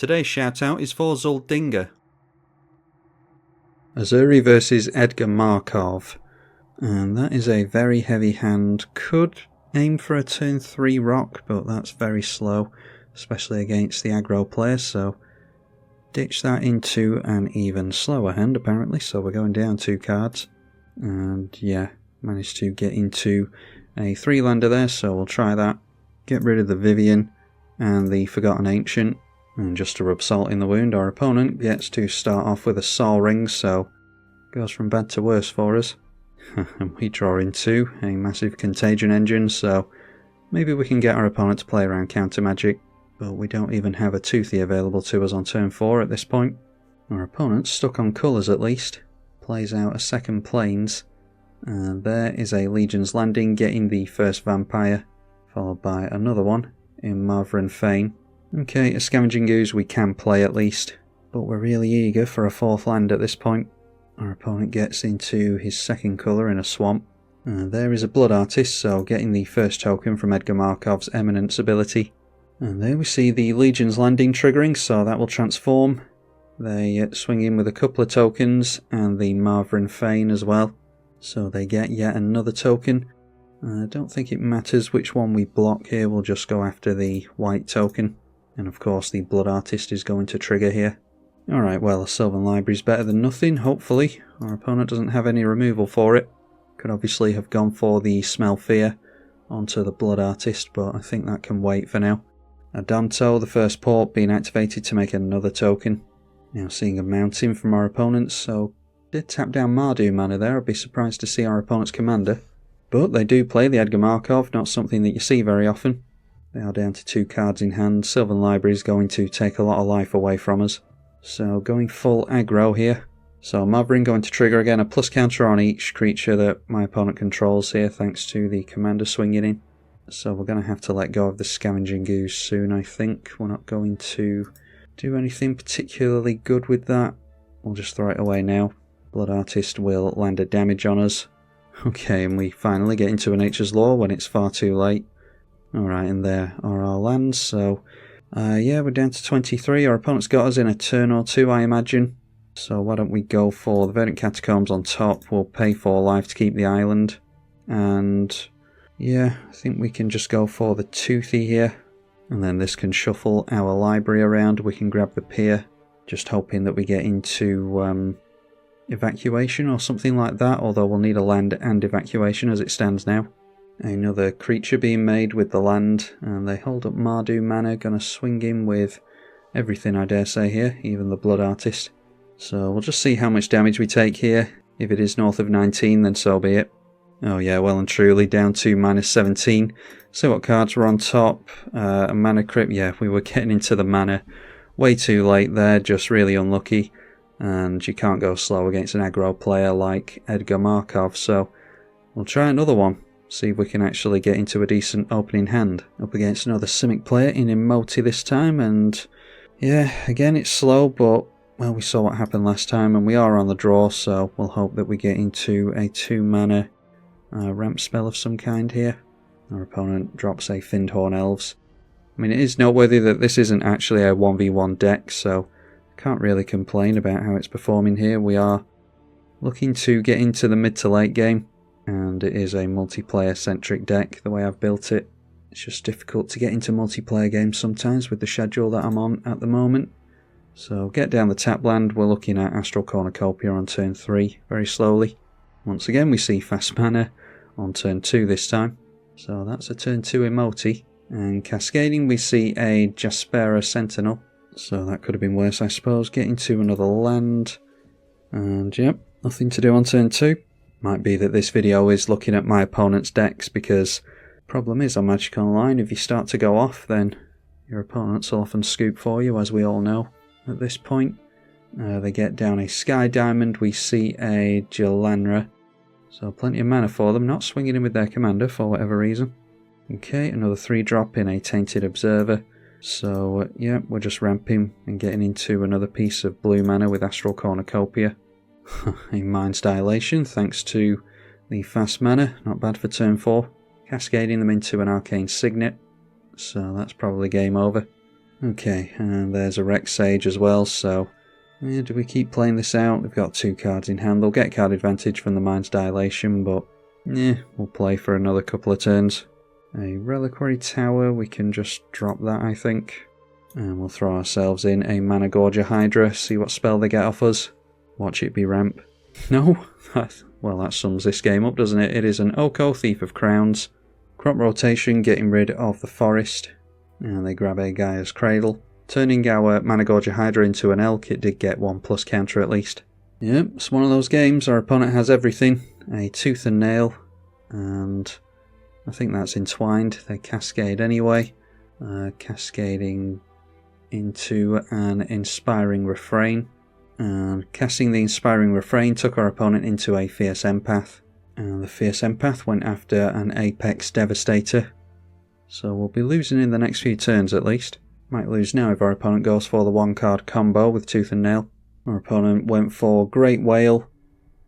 Today's shout out is for Zuldinga. Ezuri versus Edgar Markov. And that is a very heavy hand. Could aim for a turn 3 rock, but that's very slow, especially against the aggro player, so ditch that into an even slower hand apparently. So we're going down 2 cards. And yeah, managed to get into a 3-lander there, so we'll try that. Get rid of the Vivian and the Forgotten Ancient. And just to rub salt in the wound, our opponent gets to start off with a Sol Ring, so goes from bad to worse for us. And we draw into a massive Contagion Engine, so maybe we can get our opponent to play around counter magic, but we don't even have a Toothy available to us on turn 4 at this point. Our opponent's stuck on colours at least, plays out a second Plains, and there is a Legion's Landing getting the first Vampire, followed by another one in Marvren Fane. Okay, a Scavenging Ooze we can play at least, but we're really eager for a 4th land at this point. Our opponent gets into his second colour in a Swamp. There is a Blood Artist, so getting the first token from Edgar Markov's Eminence ability. And there we see the Legion's Landing triggering, so that will transform. They swing in with a couple of tokens, and the Marvren Fane as well. So they get yet another token. I don't think it matters which one we block here, we'll just go after the white token. And of course the Blood Artist is going to trigger here. Alright, well, a Sylvan Library is better than nothing, hopefully. Our opponent doesn't have any removal for it. Could obviously have gone for the Smell Fear onto the Blood Artist, but I think that can wait for now. Adamto, the first port, being activated to make another token. Now seeing a Mountain from our opponents, so did tap down Mardu mana there. I'd be surprised to see our opponent's commander. But they do play the Edgar Markov, not something that you see very often. They are down to 2 cards in hand. Sylvan Library is going to take a lot of life away from us. So going full aggro here. So Marvren going to trigger again, a plus counter on each creature that my opponent controls here, thanks to the commander swinging in. So we're going to have to let go of the Scavenging Ooze soon, I think. We're not going to do anything particularly good with that. We'll just throw it away now. Blood Artist will land a damage on us. Okay, and we finally get into a Nature's Law when it's far too late. Alright, and there are our lands, so yeah, we're down to 23. Our opponent's got us in a turn or 2, I imagine. So why don't we go for the Verdant Catacombs on top. We'll pay 4 life to keep the island. And yeah, I think we can just go for the Toothy here. And then this can shuffle our library around. We can grab the Pier. Just hoping that we get into Evacuation or something like that. Although we'll need a land and Evacuation as it stands now. Another creature being made with the land, and they hold up Mardu mana, gonna swing in with everything I dare say here, even the Blood Artist. So we'll just see how much damage we take here. If it is north of 19, then so be it. Oh yeah, well and truly, down to -17. So what cards were on top? A Mana Crypt, yeah, we were getting into the mana way too late there, just really unlucky. And you can't go slow against an aggro player like Edgar Markov, so we'll try another one. See if we can actually get into a decent opening hand. Up against another Simic player in Emoti this time, and yeah, again it's slow, but well, we saw what happened last time and we are on the draw, so we'll hope that we get into a 2-mana ramp spell of some kind here. Our opponent drops a Findhorn Elves. I mean, it is noteworthy that this isn't actually a 1v1 deck, so I can't really complain about how it's performing here. We are looking to get into the mid to late game. And it is a multiplayer centric deck the way I've built it. It's just difficult to get into multiplayer games sometimes with the schedule that I'm on at the moment. So get down the tap land, we're looking at Astral Cornucopia on turn 3 very slowly. Once again we see fast mana on turn 2 this time. So that's a turn 2 Emoti. And cascading we see a Jaspera Sentinel. So that could have been worse I suppose. Getting to another land. And yep, nothing to do on turn 2. Might be that this video is looking at my opponent's decks, because the problem is on Magic Online, if you start to go off, then your opponents will often scoop for you, as we all know at this point. They get down a Sky Diamond, we see a Jalanra, so plenty of mana for them, not swinging in with their commander for whatever reason. Okay, another 3-drop in a Tainted Observer, so yeah, we're just ramping and getting into another piece of blue mana with Astral Cornucopia. A Mind's Dilation, thanks to the fast mana, not bad for turn 4. Cascading them into an Arcane Signet, so that's probably game over. Okay, and there's a Rex Sage as well, so yeah, do we keep playing this out? They've got 2 cards in hand. They'll get card advantage from the Mind's Dilation, but yeah, we'll play for another couple of turns. A Reliquary Tower, we can just drop that, I think. And we'll throw ourselves in a Mana Gorger Hydra, see what spell they get off us. Watch it be ramp. No? Well, that sums this game up, doesn't it? It is an Oko, Thief of Crowns. Crop rotation, getting rid of the forest. And they grab a Gaia's Cradle. Turning our Mana Gorger Hydra into an Elk, it did get 1+ counter at least. Yep, it's one of those games. Our opponent has everything. A Tooth and Nail. And I think that's Entwined. They cascade anyway. Cascading into an Inspiring Refrain. And casting the Inspiring Refrain took our opponent into a Fierce Empath. And the Fierce Empath went after an Apex Devastator. So we'll be losing in the next few turns at least. Might lose now if our opponent goes for the 1-card combo with Tooth and Nail. Our opponent went for Great Whale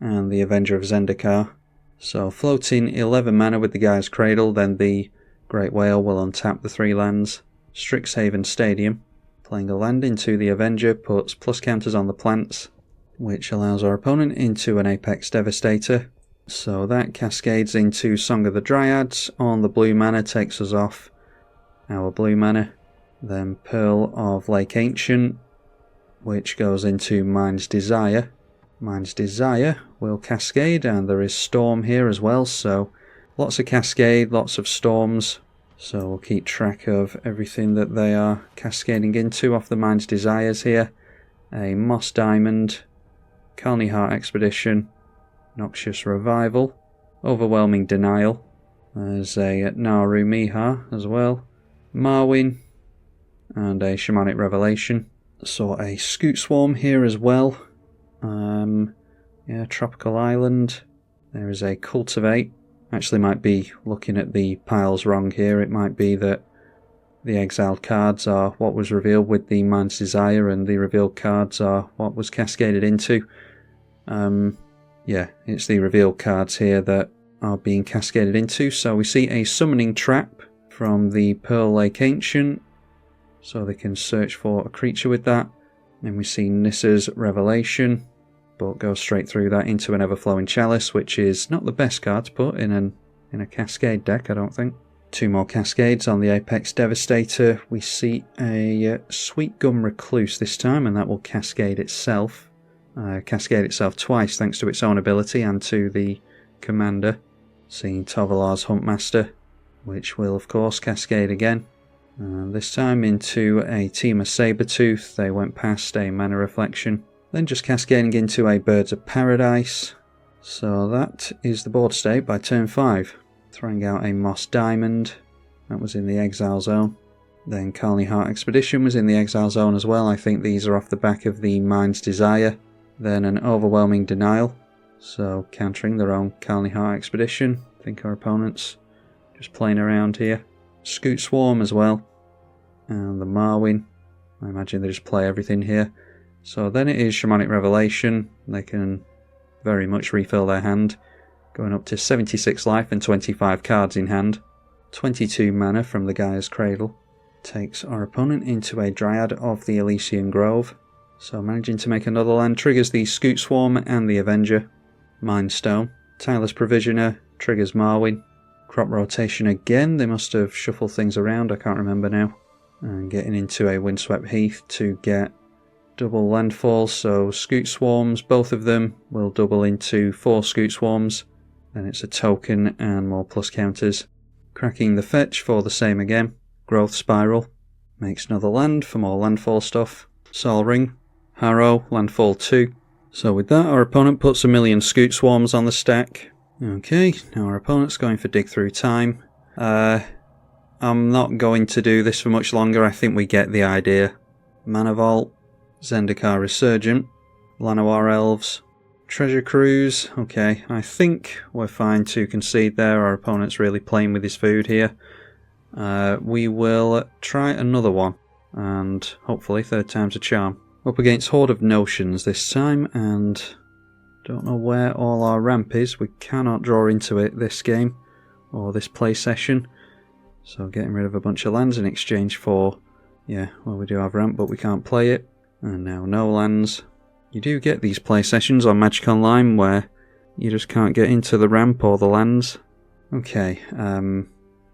and the Avenger of Zendikar. So floating 11 mana with the Gaia's Cradle, then the Great Whale will untap the 3 lands. Strixhaven Stadium. Playing a land into the Avenger puts plus counters on the plants, which allows our opponent into an Apex Devastator. So that cascades into Song of the Dryads. On the blue mana takes us off our blue mana. Then Pearl of Lake Ancient, which goes into Mind's Desire. Mind's Desire will cascade, and there is Storm here as well, so lots of cascade, lots of storms. So we'll keep track of everything that they are cascading into off the Mind's Desires here. A Moss Diamond, Kalni Heart Expedition, Noxious Revival, Overwhelming Denial. There's a Naru Miha as well, Marwyn, and a Shamanic Revelation. Saw a Scoot Swarm here as well. Yeah, Tropical Island. There is a Cultivate. Actually might be looking at the piles wrong here. It might be that the exiled cards are what was revealed with the Mind's Desire and the revealed cards are what was cascaded into. Yeah, it's the revealed cards here that are being cascaded into. So we see a Summoning Trap from the Pearl Lake Ancient, so they can search for a creature with that. Then we see Nissa's Revelation, but goes straight through that into an Everflowing Chalice, which is not the best card to put in a Cascade deck, I don't think. 2 more Cascades on the Apex Devastator. We see a Sweet Gum Recluse this time, and that will cascade itself. Cascade itself twice thanks to its own ability and to the commander. Seeing Tovolar's Huntmaster, which will of course cascade again. This time into a Team of Sabertooth. They went past a Mana Reflection. Then just cascading into a Birds of Paradise. So that is the board state by turn 5. Throwing out a Moss Diamond. That was in the Exile Zone. Then Kalni Heart Expedition was in the Exile Zone as well. I think these are off the back of the Mind's Desire. Then an Overwhelming Denial. So countering their own Kalni Heart Expedition. I think our opponents just playing around here. Scoot Swarm as well. And the Marwyn. I imagine they just play everything here. So then it is Shamanic Revelation. They can very much refill their hand. Going up to 76 life and 25 cards in hand. 22 mana from the Gaia's Cradle. Takes our opponent into a Dryad of the Elysian Grove. So managing to make another land triggers the Scoot Swarm and the Avenger. Mindstone. Tyler's Provisioner triggers Marwyn. Crop rotation again. They must have shuffled things around, I can't remember now. And getting into a Windswept Heath to get double landfall. So Scoot Swarms, both of them will double into 4 Scoot Swarms. Then it's a token and more plus counters. Cracking the fetch for the same again. Growth Spiral. Makes another land for more landfall stuff. Sol Ring. Harrow. Landfall 2. So with that, our opponent puts a million Scoot Swarms on the stack. Okay, now our opponent's going for Dig Through Time. I'm not going to do this for much longer. I think we get the idea. Mana Vault. Zendikar Resurgent. Llanowar Elves. Treasure Cruise. Okay, I think we're fine to concede there. Our opponent's really playing with his food here. We will try another one, and hopefully 3rd time's a charm. Up against Horde of Notions this time, and don't know where all our ramp is. We cannot draw into it this game, or this play session. So getting rid of a bunch of lands in exchange for Yeah, well, we do have ramp, but we can't play it. And now no lands. You do get these play sessions on Magic Online where you just can't get into the ramp or the lands. Okay,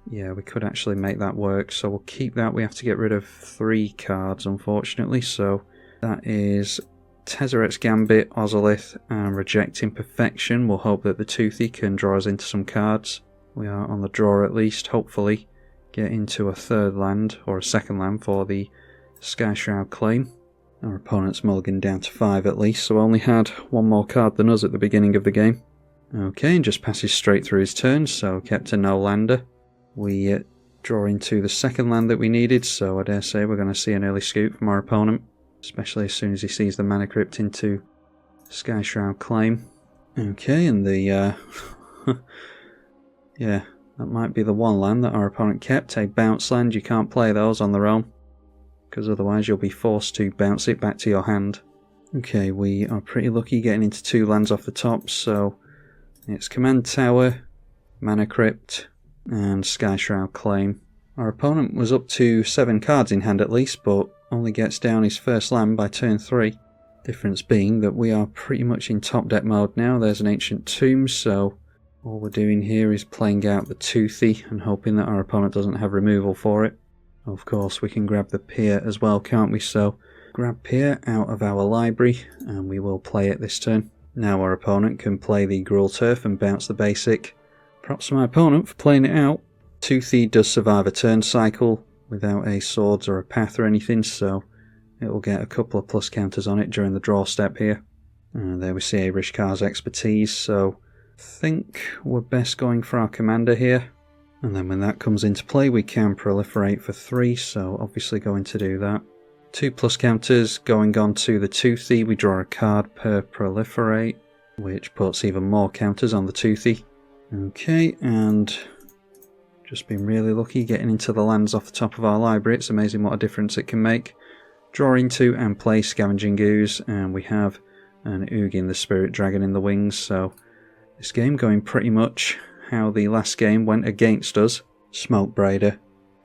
yeah, we could actually make that work, so we'll keep that. We have to get rid of 3 cards, unfortunately, so that is Tezzeret's Gambit, Ozolith, and Rejecting Perfection. We'll hope that the Toothy can draw us into some cards. We are on the draw at least, hopefully get into a 3rd land, or a 2nd land for the Sky Shroud claim. Our opponent's mulliganed down to 5 at least, so only had 1 more card than us at the beginning of the game. Okay, and just passes straight through his turn, so kept a no-lander. We draw into the 2nd land that we needed, so I dare say we're going to see an early scoop from our opponent, especially as soon as he sees the Mana Crypt into Sky Shroud claim. Okay, and the yeah, that might be the 1 land that our opponent kept, a bounce land. You can't play those on their own, because otherwise you'll be forced to bounce it back to your hand. Okay, we are pretty lucky getting into 2 lands off the top, so it's Command Tower, Mana Crypt, and Sky Shroud claim. Our opponent was up to 7 cards in hand at least, but only gets down his first land by turn 3. Difference being that we are pretty much in top deck mode now. There's an Ancient Tomb, so all we're doing here is playing out the Toothy and hoping that our opponent doesn't have removal for it. Of course, we can grab the Pier as well, can't we? So grab Pier out of our library and we will play it this turn. Now our opponent can play the Gruul Turf and bounce the basic. Props to my opponent for playing it out. Toothy does survive a turn cycle without a Swords or a Path or anything, so it will get a couple of plus counters on it during the draw step here. And there we see Rishkar's Expertise, so I think we're best going for our commander here. And then when that comes into play we can proliferate for 3, so obviously going to do that. 2 plus counters going on to the Toothy. We draw a card per proliferate, which puts even more counters on the Toothy. Okay, and just been really lucky getting into the lands off the top of our library. It's amazing what a difference it can make. Draw into and play Scavenging Ooze, and we have an Ugin the Spirit Dragon in the wings, so this game going pretty much how the last game went against us. Smoke Braider.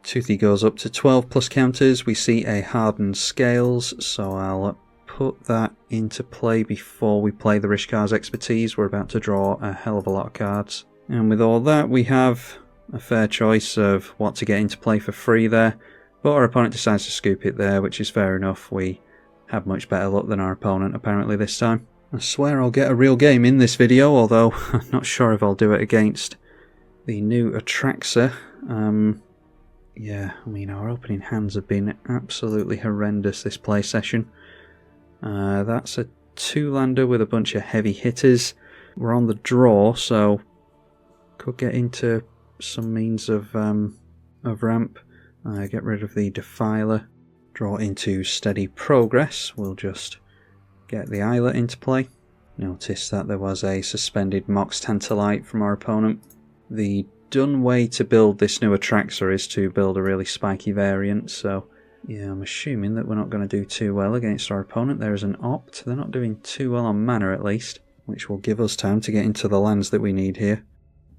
Toothy goes up to 12 plus counters. We see a Hardened Scales, so I'll put that into play before we play the Rishkar's Expertise. We're about to draw a hell of a lot of cards. And with all that, we have a fair choice of what to get into play for free there. But our opponent decides to scoop it there, which is fair enough. We had much better luck than our opponent apparently this time. I swear I'll get a real game in this video, although I'm not sure if I'll do it against the new Atraxa. Yeah, I mean, our opening hands have been absolutely horrendous this play session. That's a 2-lander with a bunch of heavy hitters. We're on the draw, so could get into some means of ramp. Get rid of the Defiler. Draw into Steady Progress. We'll just get the Islet into play. Notice that there was a suspended Mox Tantalite from our opponent. The done way to build this new Atraxa is to build a really spiky variant, so yeah, I'm assuming that we're not going to do too well against our opponent. There is an Opt. They're not doing too well on mana at least, which will give us time to get into the lands that we need here.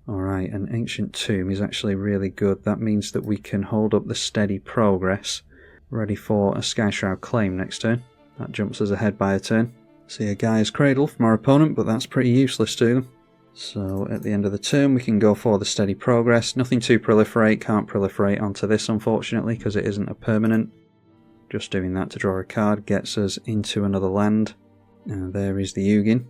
Alright, an Ancient Tomb is actually really good. That means that we can hold up the Steady Progress, ready for a Sky Shroud claim next turn. That jumps us ahead by a turn. See a Gaia's Cradle from our opponent, but that's pretty useless to them. So at the end of the turn we can go for the Steady Progress. Nothing to proliferate, can't proliferate onto this unfortunately because it isn't a permanent. Just doing that to draw a card gets us into another land. And there is the Ugin.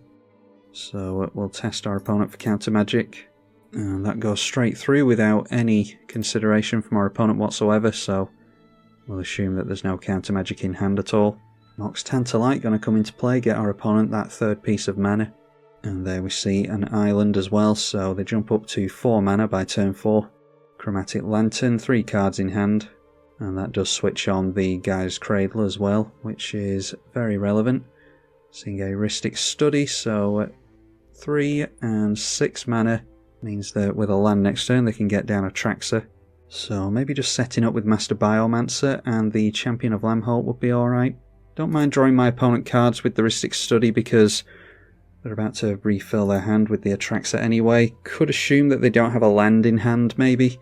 So we'll test our opponent for counter magic. And that goes straight through without any consideration from our opponent whatsoever, so we'll assume that there's no counter magic in hand at all. Mox Tantalite going to come into play, get our opponent that 3rd piece of mana. And there we see an island as well, so they jump up to 4 mana by turn 4. Chromatic Lantern, 3 cards in hand. And that does switch on the Gaia's Cradle as well, which is very relevant. Seeing a Rhystic Study, so 3 and 6 mana means that with a land next turn they can get down Atraxa. So maybe just setting up with Master Biomancer and the Champion of Lamholt would be alright. Don't mind drawing my opponent cards with the Rhystic Study because they're about to refill their hand with the Atraxa anyway. Could assume that they don't have a land in hand maybe,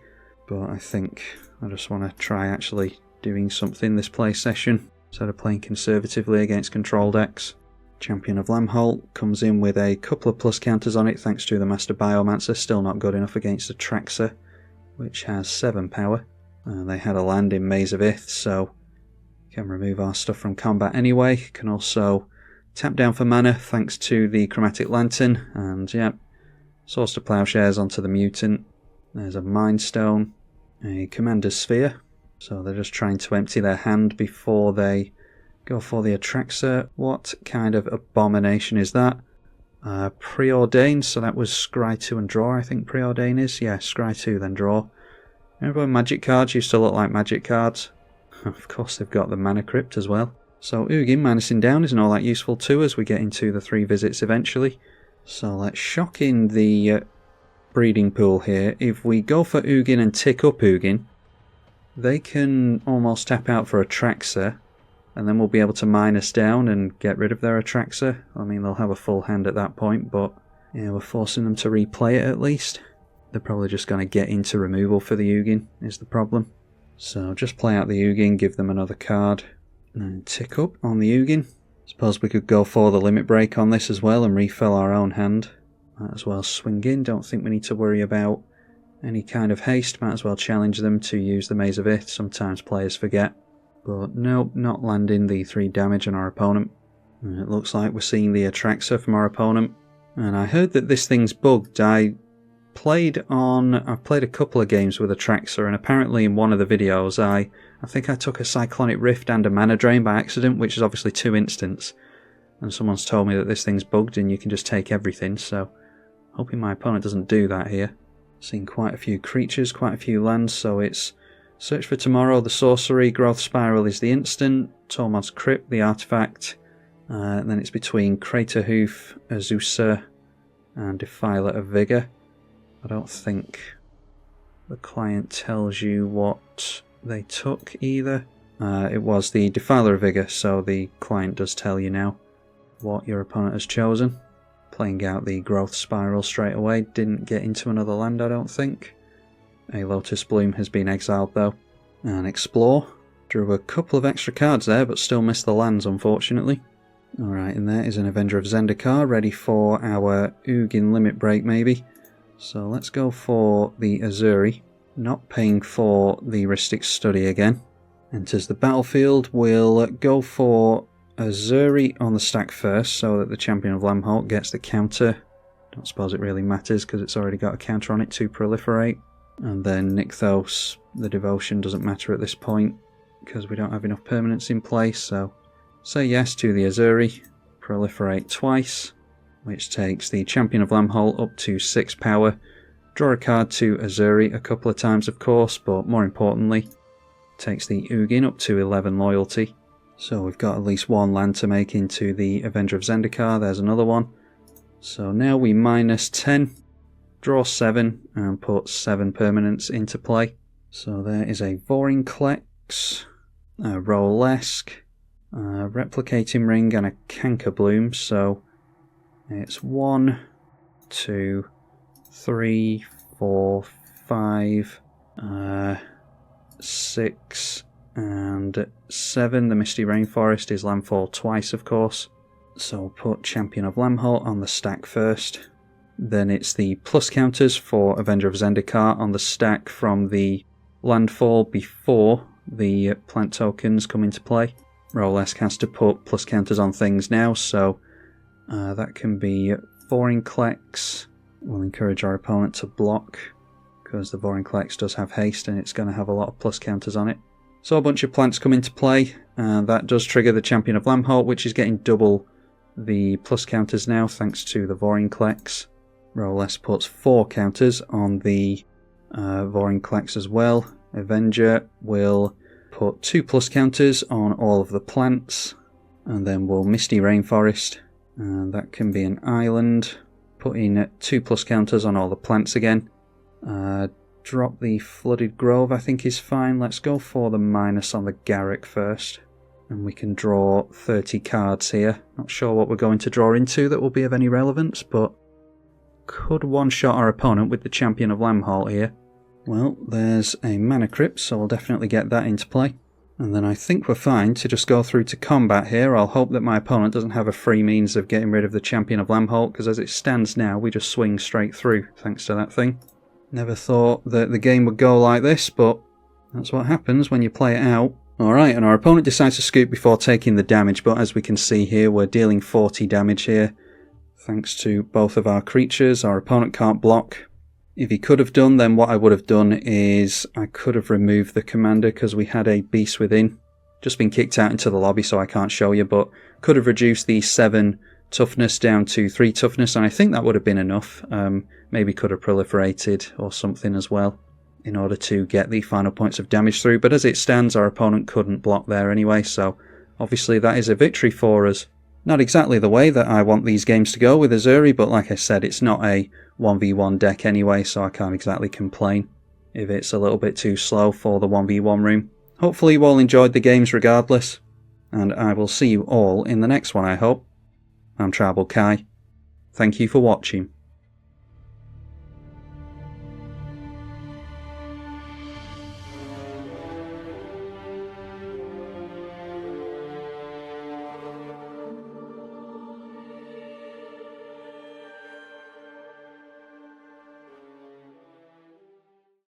but I think I just want to try actually doing something this play session, instead of playing conservatively against control decks. Champion of Lamholt comes in with a couple of plus counters on it thanks to the Master Biomancer, still not good enough against Atraxa, which has 7 power. They had a land in Maze of Ith, so can remove our stuff from combat anyway. Can also tap down for mana thanks to the Chromatic Lantern, and yeah, Source to Plowshares onto the Mutant. There's a Mind Stone, a Commander's Sphere, so they're just trying to empty their hand before they go for the Atraxa. What kind of abomination is that? Preordain, so that was scry 2 and draw, I think Preordain is. Yeah, scry 2 then draw. Remember when magic cards used to look like magic cards? Of course they've got the Mana Crypt as well. So Ugin minusing down isn't all that useful to us. We get into the 3 visits eventually. So let's shock in the breeding pool here. If we go for Ugin and tick up Ugin, they can almost tap out for Atraxa, and then we'll be able to minus down and get rid of their Atraxa. I mean, they'll have a full hand at that point, but yeah, we're forcing them to replay it at least. They're probably just going to get into removal for the Ugin, is the problem. So just play out the Ugin, give them another card, and tick up on the Ugin. Suppose we could go for the limit break on this as well and refill our own hand. Might as well swing in, don't think we need to worry about any kind of haste. Might as well challenge them to use the Maze of Ith, sometimes players forget. But nope, not landing the 3 damage on our opponent. And it looks like we're seeing the Atraxa from our opponent. And I heard that this thing's bugged. I've played a couple of games with Atraxa, and apparently in one of the videos I think I took a Cyclonic Rift and a Mana Drain by accident, which is obviously 2 instants. And someone's told me that this thing's bugged and you can just take everything, so hoping my opponent doesn't do that here. Seen quite a few creatures, quite a few lands, so it's Search for Tomorrow, the sorcery, Growth Spiral is the instant, Tormod's Crypt, the artifact, and then it's between Craterhoof, Azusa, and Defiler of Vigor. I don't think the client tells you what they took either. It was the Defiler of Vigor, so the client does tell you now what your opponent has chosen. Playing out the Growth Spiral straight away, didn't get into another land I don't think. A Lotus Bloom has been exiled though. And Explore. Drew a couple of extra cards there, but still missed the lands unfortunately. Alright, and there is an Avenger of Zendikar, ready for our Ugin limit break maybe. So let's go for the Ezuri, not paying for the Rhystic Study again. Enters the battlefield, we'll go for Ezuri on the stack first so that the Champion of Lamholt gets the counter. Don't suppose it really matters because it's already got a counter on it to Proliferate. And then Nykthos, the Devotion doesn't matter at this point because we don't have enough permanents in place, so say yes to the Ezuri, Proliferate twice, which takes the Champion of Lamholt up to 6 power. Draw a card to Ezuri a couple of times of course, but more importantly, takes the Ugin up to 11 loyalty. So we've got at least 1 land to make into the Avenger of Zendikar, there's another one. So now we minus 10, draw 7 and put 7 permanents into play. So there is a Vorinclex, a Rolesque, a Replicating Ring and a Canker Bloom, so it's 1, 2, 3, 4, 5, 6 and 7. The Misty Rainforest is landfall twice of course. So put Champion of Lamholt on the stack first. Then it's the plus counters for Avenger of Zendikar on the stack from the landfall before the plant tokens come into play. Rolesque has to put plus counters on things now, so that can be Vorinclex. We'll encourage our opponent to block because the Vorinclex does have haste and it's going to have a lot of plus counters on it. So a bunch of plants come into play, and that does trigger the Champion of Lamholt, which is getting double the plus counters now thanks to the Vorinclex. Rolesque puts 4 counters on the Vorinclex as well. Avenger will put 2 plus counters on all of the plants, and then we'll Misty Rainforest, and that can be an island. Put in 2 plus counters on all the plants again. Drop the Flooded Grove I think is fine. Let's go for the minus on the Garrick first. And we can draw 30 cards here. Not sure what we're going to draw into that will be of any relevance, but could one-shot our opponent with the Champion of Lamholt here. Well, there's a Mana Crypt, so we'll definitely get that into play. And then I think we're fine to just go through to combat here. I'll hope that my opponent doesn't have a free means of getting rid of the Champion of Lambholt, because as it stands now, we just swing straight through, thanks to that thing. Never thought that the game would go like this, but that's what happens when you play it out. Alright, and our opponent decides to scoop before taking the damage, but as we can see here, we're dealing 40 damage here. Thanks to both of our creatures, our opponent can't block. If he could have done, then what I would have done is I could have removed the commander because we had a beast within. Just been kicked out into the lobby, so I can't show you, but could have reduced the 7 toughness down to 3 toughness, and I think that would have been enough. Maybe could have proliferated or something as well in order to get the final points of damage through, but as it stands, our opponent couldn't block there anyway, so obviously that is a victory for us. Not exactly the way that I want these games to go with Ezuri, but like I said, it's not a 1v1 deck anyway, so I can't exactly complain if it's a little bit too slow for the 1v1 room. Hopefully you all enjoyed the games regardless, and I will see you all in the next one, I hope. I'm tribalkai. Thank you for watching.